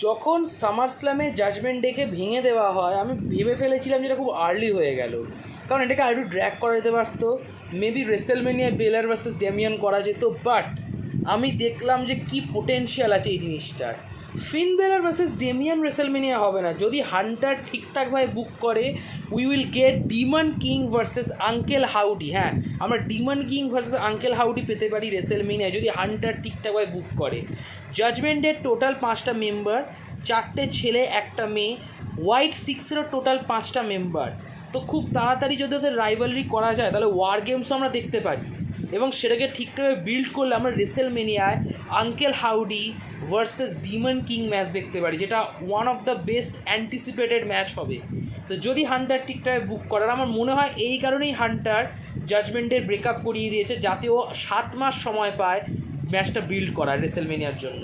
যখন summer স্ল্যামে judgement ডেকে ভেঙে দেওয়া হয় আমি ভেবে ফেলেছিলাম যেটা খুব আর্লি হয়ে গেল, কারণ এটাকে আর একটু ড্র্যাগ করা যেতে পারতো। মেবি রেসেলমেনিয়ায় বেলার ভার্সেস ডেমিয়ান করা যেত, বাট আমি দেখলাম যে কি পোটেনশিয়াল আছে এই জিনিসটার। ফিন বেলার ভার্সেস ডেমিয়ান রেসেলমেনিয়া হবে না, যদি হান্টার ঠিকঠাকভাবে বুক করে we will get Demon king versus uncle Howdy. হ্যাঁ, আমরা Demon king versus uncle Howdy পেতে পারি রেসেলমেনিয়ায় যদি হান্টার ঠিকঠাকভাবে বুক করে। জাজমেন্টের টোটাল 5টা মেম্বার, 4টে ছেলে 1টা মেয়ে, হোয়াইট সিক্সেরও টোটাল 5টা মেম্বার। তো খুব তাড়াতাড়ি যদি ওদের রাইভালরি করা যায় তাহলে ওয়ার গেমসও আমরা দেখতে পারি, এবং সেটাকে ঠিকঠাকভাবে বিল্ড করলে আমরা রেসেলমেনিয়ায় uncle Howdy versus Demon King match দেখতে পারি, যেটা one of the best anticipated match হবে। তো যদি হান্টার ঠিকঠাকভাবে বুক করার, আমার মনে হয় এই কারণেই হান্টার জাজমেন্টের ব্রেকআপ করিয়ে দিয়েছে, যাতে ও 7 মাস সময় পায় ম্যাচটা বিল্ড করার রেসেলমেনিয়ার জন্য।